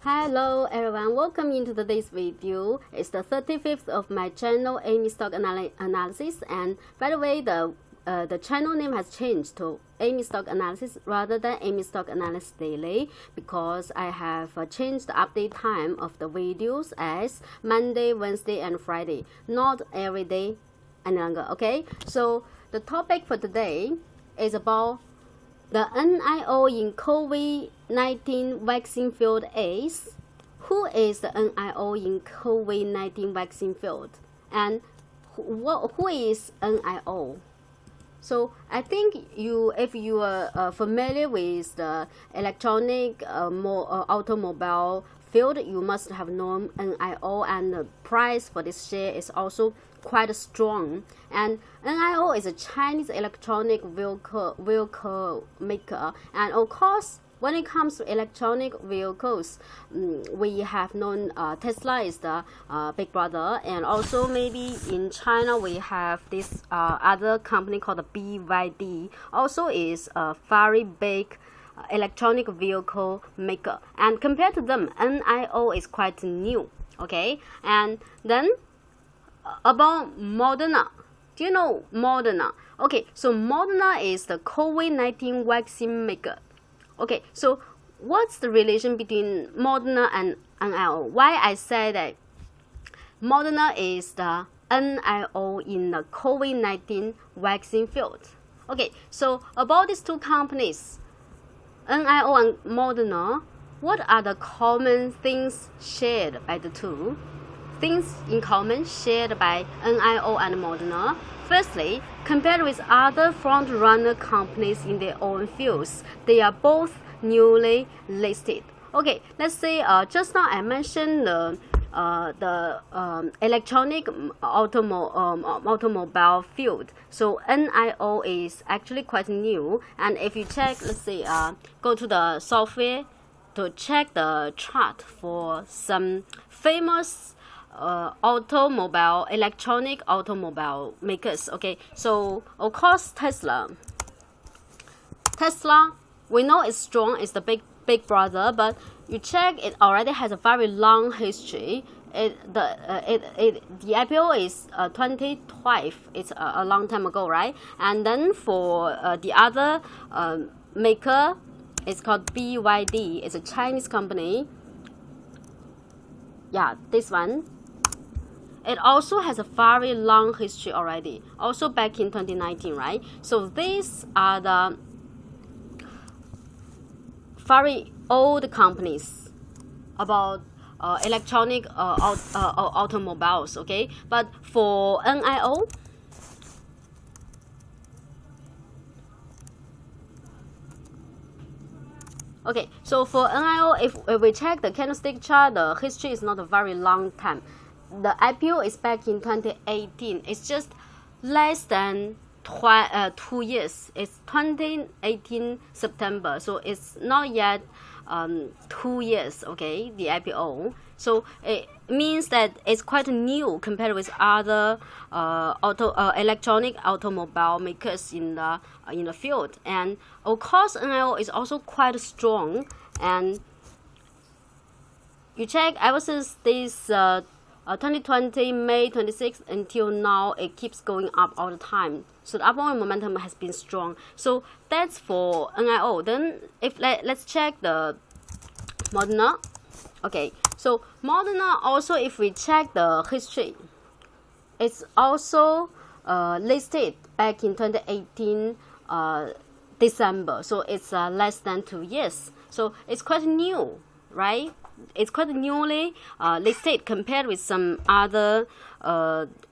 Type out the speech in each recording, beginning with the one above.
Hello everyone, welcome into today's video. It's the 35th of my channel, Amy Stock Analysis, and by the way, the channel name has changed to Amy Stock Analysis rather than Amy Stock Analysis Daily because I have changed the update time of the videos as Monday, Wednesday, and Friday, not every day any longer. Okay, so the topic for today is about the NIO in COVID-19 vaccine field is. Who is the NIO in COVID-19 vaccine field? And who is NIO? So I think if you are familiar with the electronic automobile field, you must have known NIO, and the price for this share is also quite strong. And NIO is a Chinese electronic vehicle maker, and of course when it comes to electronic vehicles, we have known Tesla is the big brother, and also maybe in China we have this other company called the BYD, also is a very big electronic vehicle maker, and compared to them, NIO is quite new. Okay, and then about Moderna. Do you know Moderna? Okay, so Moderna is the COVID-19 vaccine maker. Okay, so what's the relation between Moderna and NIO? Why I say that Moderna is the NIO in the COVID-19 vaccine field? Okay, so about these two companies, NIO and Moderna, what are the common things shared by the two? Things in common shared by NIO and Moderna. Firstly, compared with other front-runner companies in their own fields, they are both newly listed. Okay, let's say just now I mentioned the electronic automobile field. So NIO is actually quite new, and if you check, let's say go to the software to check the chart for some famous electronic automobile makers. Okay, so of course Tesla, we know it's strong, it's the big brother, but you check it already has a very long history. The IPO is 2012. It's a long time ago, right? And then for the other maker, it's called BYD. It's a Chinese company. Yeah, this one. It also has a very long history already, also back in 2019, right? So these are the very old companies about electronic automobiles, okay? But for NIO, okay, so for NIO, if we check the candlestick chart, the history is not a very long time. The IPO is back in 2018. It's just less than 2 years. It's 2018 September, so it's not yet 2 years. Okay, the IPO. So it means that it's quite new compared with other electronic automobile makers in the field. And of course, NIO is also quite strong. And you check ever since this 2020 May 26th until now, it keeps going up all the time. So the upward momentum has been strong. So that's for NIO. Then if let's check the Moderna. Okay, so Moderna also, if we check the history, it's also listed back in 2018 December. So it's less than 2 years. So it's quite new, right? It's quite newly listed compared with some other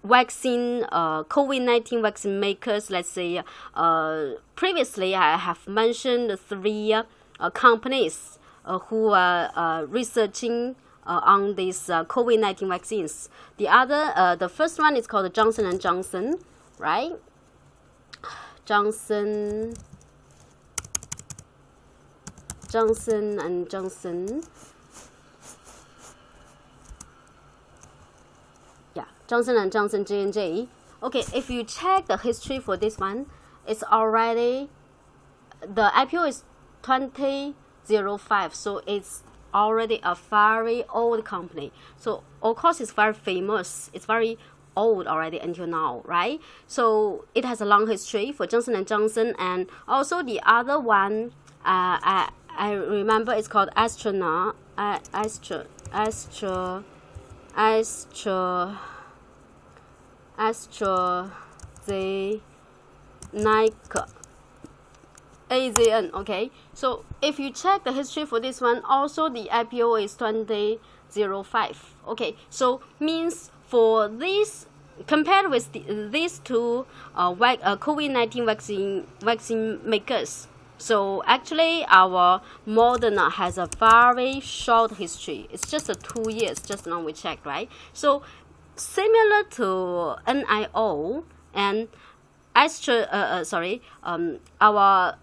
vaccine COVID-19 vaccine makers. Let's say previously I have mentioned the three companies who are researching on these COVID-19 vaccines. The first one is called Johnson & Johnson, right? Johnson & Johnson. Johnson & Johnson J&J. Okay, if you check the history for this one, it's already, the IPO is 2005, so it's already a very old company. So of course it's very famous. It's very old already until now, right? So it has a long history for Johnson & Johnson, and also the other one, I remember it's called AstraZeneca. AZN, okay? So if you check the history for this one, also the IPO is 2005. Okay, so means for this, compared with these two COVID-19 vaccine makers, so actually our Moderna has a very short history. It's just 2 years, just now we checked, right? So similar to NIO and our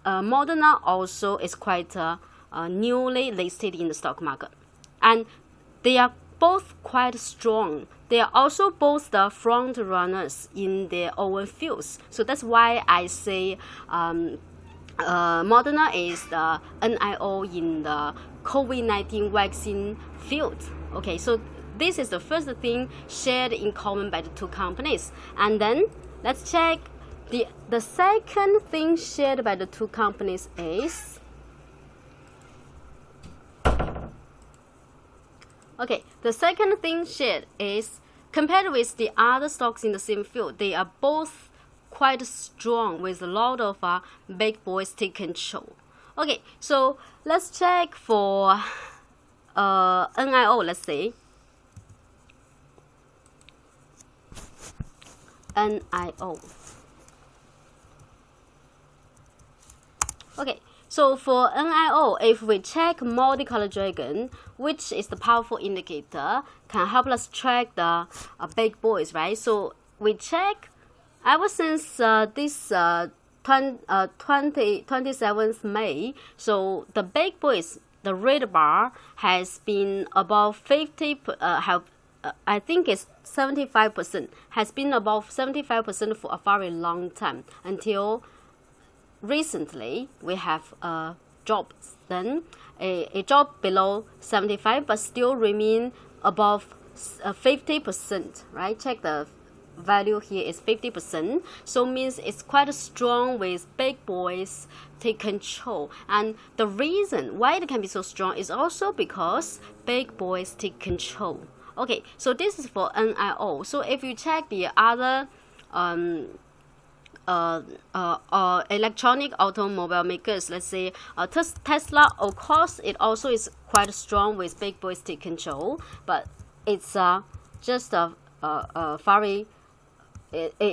Moderna also is quite newly listed in the stock market, and they are both quite strong. They are also both the front runners in their own fields. So that's why I say Moderna is the NIO in the COVID-19 vaccine field. Okay, so this is the first thing shared in common by the two companies. And then let's check the second thing shared by the two companies is, okay, the second thing shared is, compared with the other stocks in the same field, they are both quite strong with a lot of big boys take control. Okay, so let's check for NIO, let's say. NIO. Okay, so for NIO, if we check multicolor dragon, which is the powerful indicator, can help us track the big boys, right? So we check ever since this 27th May, so the big boys, the red bar has been above 50, I think it's 75%, has been above 75% for a very long time until recently we have a drop, then a drop below 75, but still remain above 50%, right? Check the value here is 50%, so means it's quite strong with big boys take control. And the reason why it can be so strong is also because big boys take control. Okay, so this is for NIO. So if you check the other electronic automobile makers, let's say Tesla, of course it also is quite strong with big boys take control, but it's just a very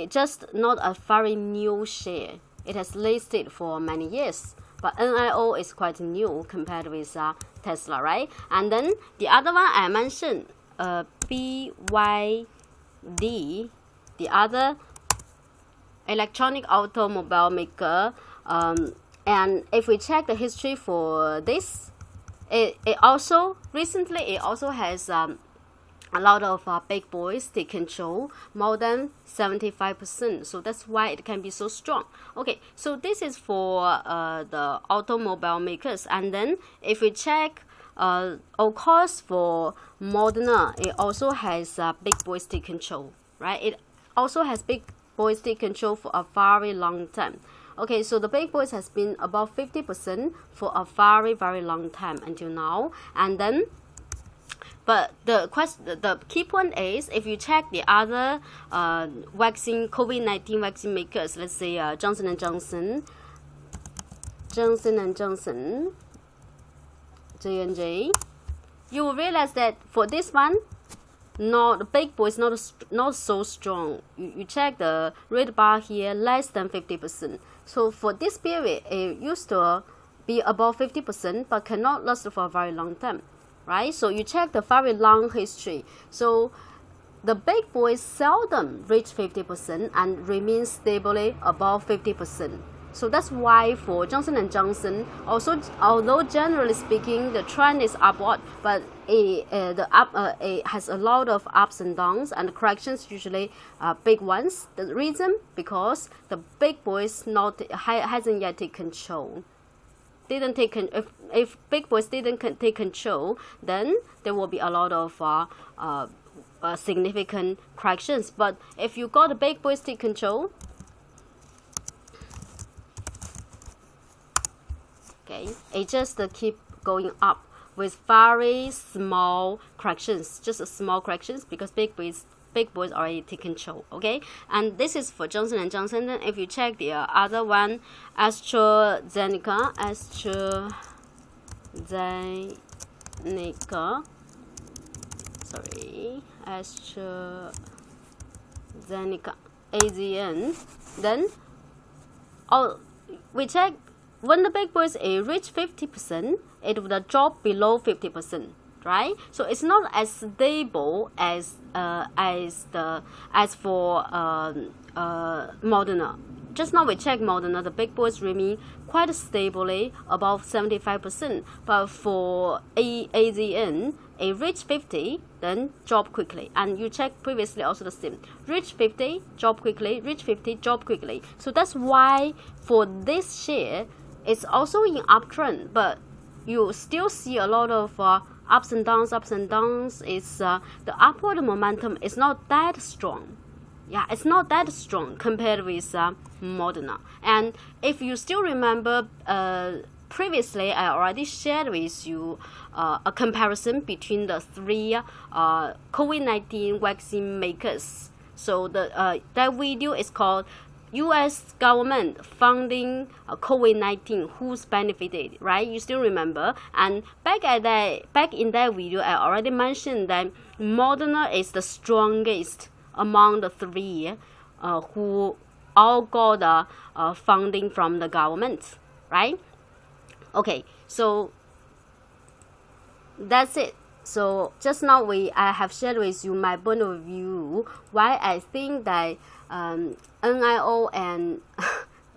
just not a very new share. It has listed for many years, but NIO is quite new compared with Tesla, right? And then the other one I mentioned, BYD, the other electronic automobile maker, and if we check the history for this, it also recently it also has a lot of big boys take control, more than 75%. So that's why it can be so strong. Okay, so this is for the automobile makers. And then if we check, of course, for Moderna, it also has big boys take control, right? It also has big boys take control for a very long time. Okay, so the big boys has been above 50% for a very, very long time until now. And then but the key point is, if you check the other COVID-19 vaccine makers, let's say Johnson & Johnson, J&J, you will realize that for this one, the big boy is not so strong. You check the red bar here, less than 50%. So for this period, it used to be above 50%, but cannot last for a very long time. Right? So you check the very long history. So the big boys seldom reach 50% and remain stably above 50%. So that's why for Johnson & Johnson, also, although generally speaking the trend is upward, but it has a lot of ups and downs, and the corrections usually big ones. The reason, because the big boys hasn't yet taken control. didn't take if big boys didn't take control, then there will be a lot of significant corrections. But if you got the big boys take control, okay, it just keep going up with very small corrections, just small corrections, because big boys already take control. Okay, and this is for Johnson & Johnson. Then if you check the other one, AstraZeneca, AZN. Then we check when the big boys reach 50%, it would drop below 50%. Right, so it's not as stable as for Moderna. Just now we checked Moderna, the big boys remain quite stably above 75%, but for AZN, it reach 50, then drop quickly. And you check previously also the same, reach 50, drop quickly, reach 50, drop quickly. So that's why for this share, it's also in uptrend, but you still see a lot of ups and downs. It's the upward momentum is not that strong. Yeah, it's not that strong compared with Moderna. And if you still remember, previously I already shared with you a comparison between the three COVID-19 vaccine makers. So that video is called U.S. government funding COVID-19, who's benefited, right? You still remember? And back in that video, I already mentioned that Moderna is the strongest among the three who all got funding from the government, right? Okay, so that's it. So just now I have shared with you my point of view why I think that NIO and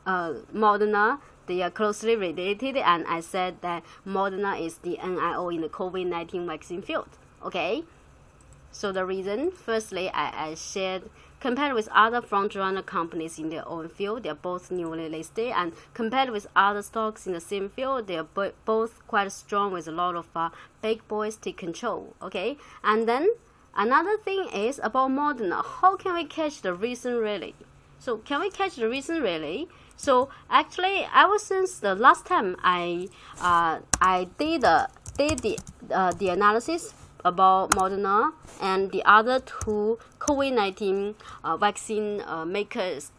Moderna, they are closely related, and I said that Moderna is the NIO in the COVID-19 vaccine field. Okay, so the reason, firstly, I shared, compared with other front-runner companies in their own field, they are both newly listed, and compared with other stocks in the same field, they are both quite strong with a lot of big boys take control. Okay, and then another thing is about Moderna. How can we catch the recent rally? So can we catch the recent rally? So actually, ever since the last time I did the analysis about Moderna and the other two COVID-19 vaccine makers,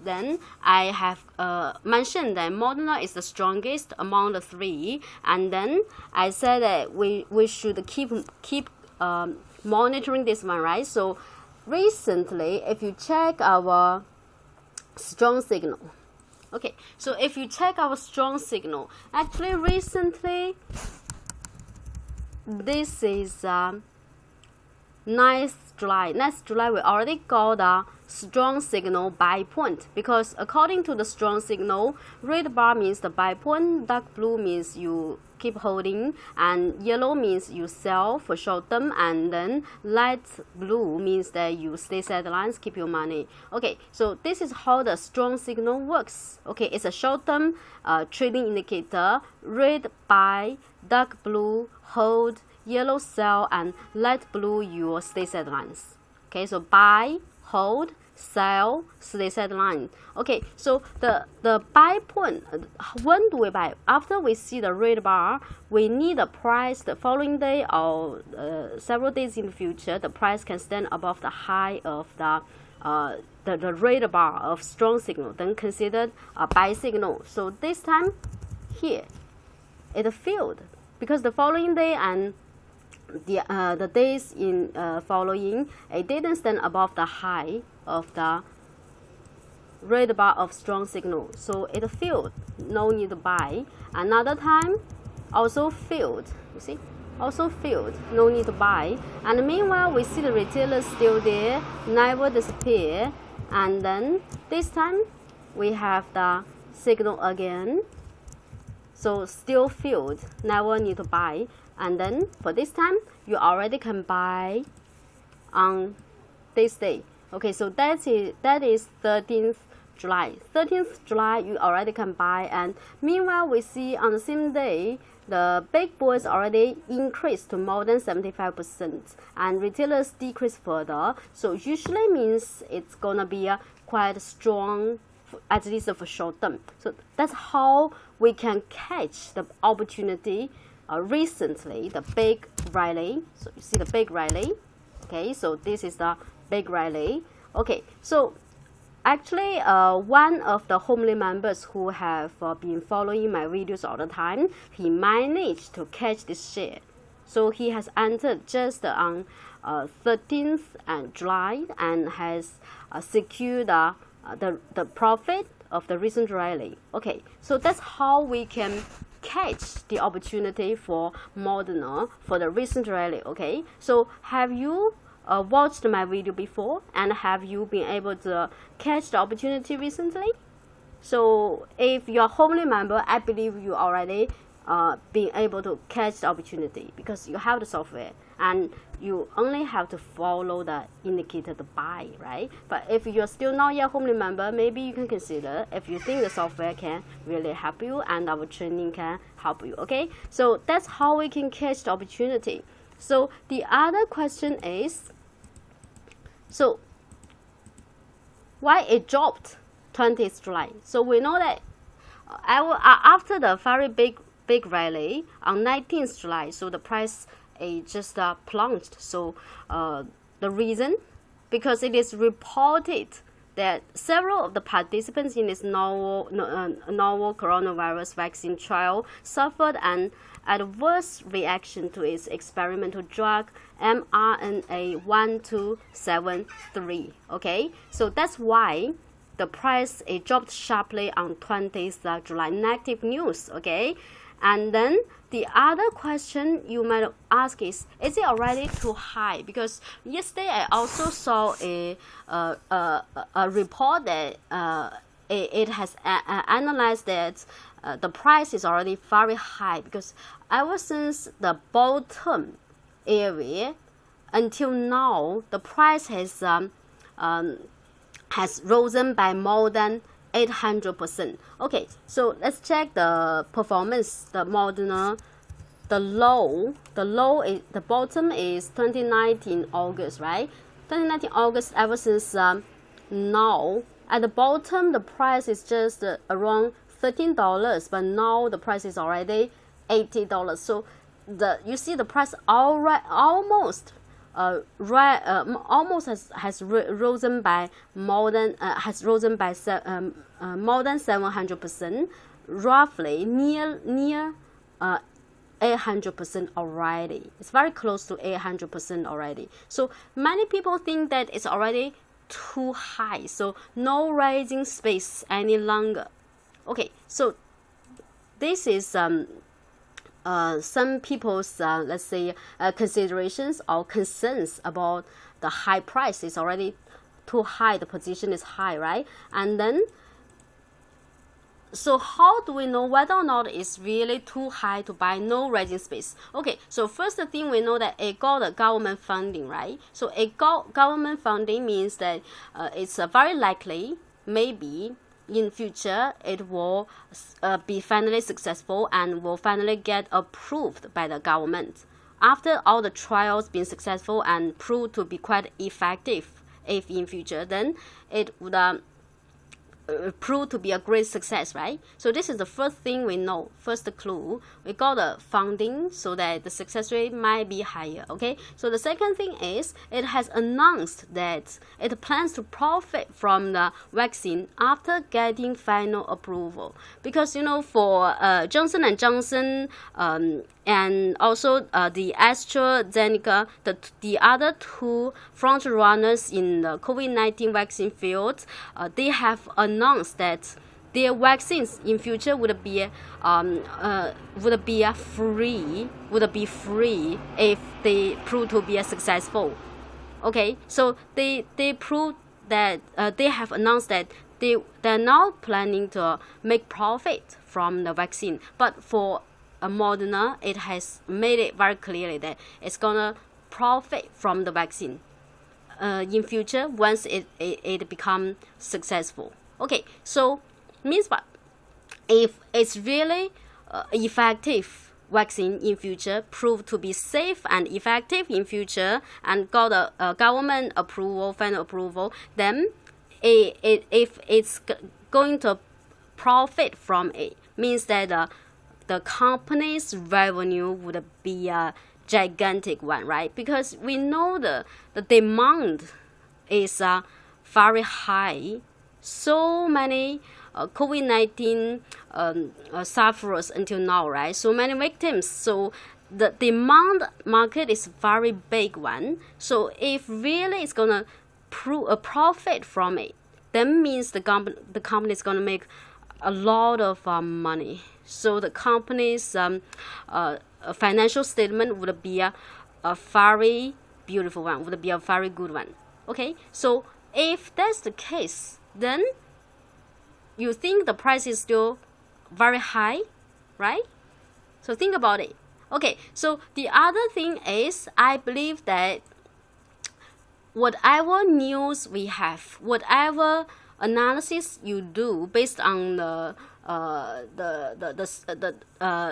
then I have mentioned that Moderna is the strongest among the three, and then I said that we should keep monitoring this one, right? So recently, if you check our strong signal, okay, so if you check our strong signal, actually recently, this is 9th July. 9th July, we already got a strong signal buy point, because according to the strong signal, red bar means the buy point, dark blue means you keep holding, and yellow means you sell for short term, and then light blue means that you stay sidelines, keep your money. Okay, so this is how the strong signal works. Okay, it's a short term trading indicator. Red buy, dark blue hold, yellow sell, and light blue you will stay sidelines. Okay, so buy, hold, sell, stay sideline. Okay, so the buy point, when do we buy? After we see the red bar, we need a price the following day or several days in the future, the price can stand above the high of the red bar of strong signal, then considered a buy signal. So this time here it failed, because the following day and the days in following, it didn't stand above the high of the red bar of strong signal, so it failed, no need to buy. Another time also failed, you see, also failed, no need to buy. And meanwhile, we see the retailers still there, never disappear. And then this time we have the signal again, so still failed, never need to buy. And then for this time, you already can buy on this day. Okay, so that is 13th July. 13th July, you already can buy. And meanwhile, we see on the same day, the big boys already increased to more than 75%, and retailers decrease further. So usually means it's gonna be a quite strong, at least for short term. So that's how we can catch the opportunity. Recently, the big rally. So you see the big rally. Okay, so this is the big rally. Okay, so actually, one of the homely members who have been following my videos all the time, he managed to catch this share. So he has entered just on 13th and July and has secured the profit of the recent rally. Okay, so that's how we can catch the opportunity for Moderna for the recent rally. Okay, so have you watched my video before, and have you been able to catch the opportunity recently? So if you're a homely member, I believe you already been able to catch the opportunity because you have the software and you only have to follow the indicator to buy, right? But if you're still not yet homely member, maybe you can consider if you think the software can really help you and our training can help you. Okay, so that's how we can catch the opportunity. So the other question is, so why it dropped 20th July? So we know that after the very big rally on 19th July, so the price just plunged. So the reason, because it is reported that several of the participants in this novel coronavirus vaccine trial suffered an adverse reaction to its experimental drug mRNA-1273. Okay, so that's why the price dropped sharply on 20th July. Negative news. Okay, and then the other question you might ask is it already too high? Because yesterday I also saw a report that it has analyzed that the price is already very high, because ever since the bottom area until now, the price has risen by more than 800%. Okay, so let's check the performance. The Moderna, the bottom is 2019 August, right? 2019 August, ever since now, at the bottom the price is just around $13, but now the price is already $80. So you see the price almost has risen by more than 700%, roughly near 800% already. It's very close to 800% already. So many people think that it's already too high, so no rising space any longer. Okay, so this is some people's let's say considerations or concerns about the high price. Is already too high, the position is high, right? And then, so how do we know whether or not it's really too high to buy, no rising space? Okay, so first thing we know that it got a government funding, right? So it got government funding means that it's very likely, maybe in future it will be finally successful and will finally get approved by the government. After all the trials being successful and proved to be quite effective, if in future, then it would prove to be a great success, right? So this is the first thing we know, first clue. We got the funding so that the success rate might be higher. Okay, so the second thing is it has announced that it plans to profit from the vaccine after getting final approval, because for Johnson & Johnson and also the AstraZeneca, the other two front runners in the COVID-19 vaccine field, they have announced that their vaccines in future would be free if they prove to be successful. Okay, so they prove that they have announced that they're now planning to make profit from the vaccine, but for Moderna, it has made it very clearly that it's gonna profit from the vaccine in future once it become successful. Okay, so means what? If it's really effective vaccine in future, proved to be safe and effective in future, and got a government approval, final approval, then if it's going to profit from it, means that the company's revenue would be a gigantic one, right? Because we know the demand is very high. So many COVID-19 sufferers until now, right? So many victims. So the demand market is very big one. So if really it's gonna prove a profit from it, then means the company is gonna make a lot of money. So the company's financial statement would be a very beautiful one, would be a very good one. Okay, so if that's the case, then you think the price is still very high, right? So think about it. Okay, so the other thing is, I believe that whatever news we have, whatever analysis you do based on the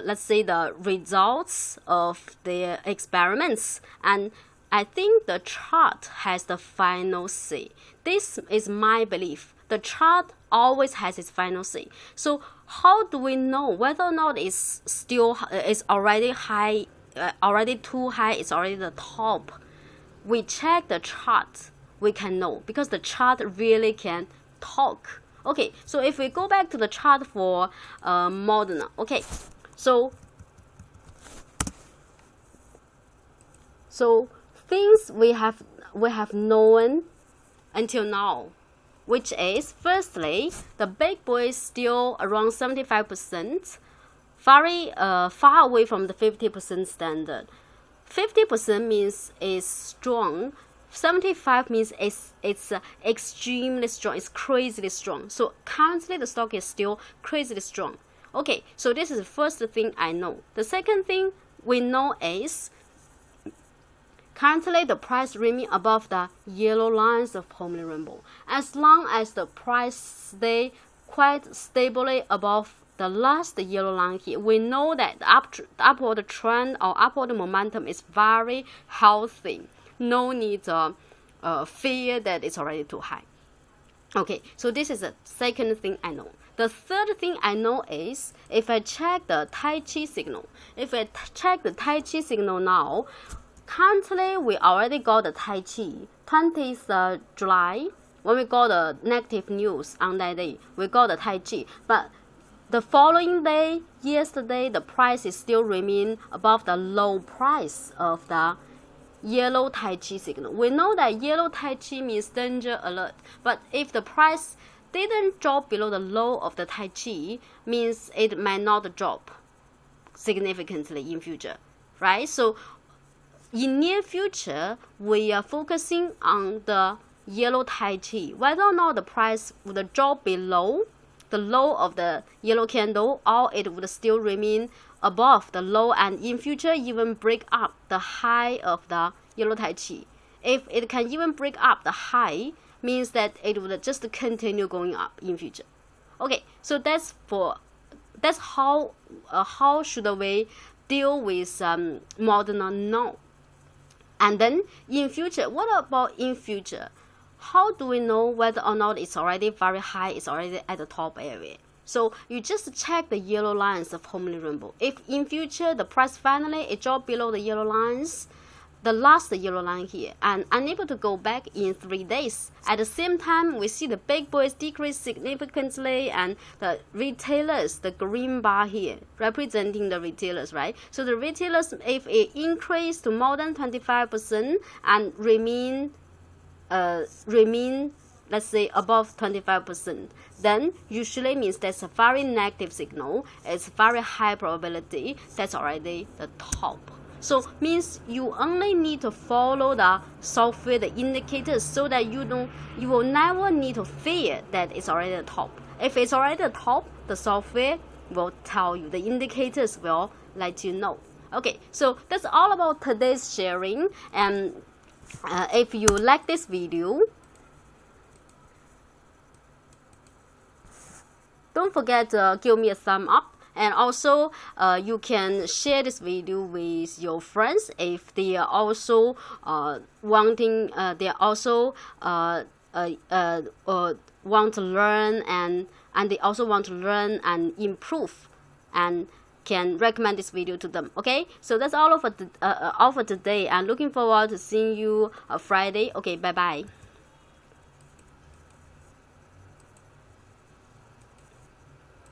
let's say the results of the experiments, and I think the chart has the final say. This is my belief. The chart always has its final say. So how do we know whether or not it's still is already high, already too high, it's already the top? We check the chart, we can know, because the chart really can talk. Okay, so if we go back to the chart for Moderna, okay, so things we have known until now, which is firstly the big boy is still around 75%, very far away from the 50% standard. 50% means is strong. 75 means it's extremely strong. It's crazily strong. So currently the stock is still crazily strong. Okay, so this is the first thing I know. The second thing we know is currently the price remain above the yellow lines of Homely Rainbow. As long as the price stay quite stably above the last yellow line here, we know that the upward trend or upward momentum is very healthy. No need to fear that it's already too high. Okay, so this is the second thing I know. The third thing I know is if I check the Tai Chi signal. If I check the Tai Chi signal now, currently we already got the Tai Chi 20th July. When we got the negative news on that day, we got the Tai Chi. But the following day, yesterday, the price is still remain above the low price of the yellow Tai Chi signal. We know that yellow Tai Chi means danger alert. But if the price didn't drop below the low of the Tai Chi, means it might not drop significantly in future, right? So in near future, we are focusing on the yellow Tai Chi, whether or not the price would drop below the low of the yellow candle, or it would still remain above the low and in future even break up the high of the yellow Tai Chi. If it can even break up the high, means that it would just continue going up in future. Okay, so that's how should we deal with Moderna now. And then in future, what about in future? How do we know whether or not it's already very high, it's already at the top area? So you just check the yellow lines of Homely Rainbow. If in future the price finally it dropped below the yellow lines, the last yellow line here, and unable to go back in 3 days. At the same time, we see the big boys decrease significantly, and the retailers, the green bar here, representing the retailers, right? So the retailers, if it increased to more than 25% and remain, let's say above 25%, then usually means that's a very negative signal. It's very high probability that's already the top. So means you only need to follow the software, the indicators, so that you will never need to fear that it's already the top. If it's already the top, the software will tell you, the indicators will let you know. Okay, so that's all about today's sharing. And if you like this video, don't forget to give me a thumb up. And also, you can share this video with your friends if they are also want to learn and they also want to learn and improve, and can recommend this video to them. Okay, so that's all for today. I'm looking forward to seeing you Friday. Okay, bye bye.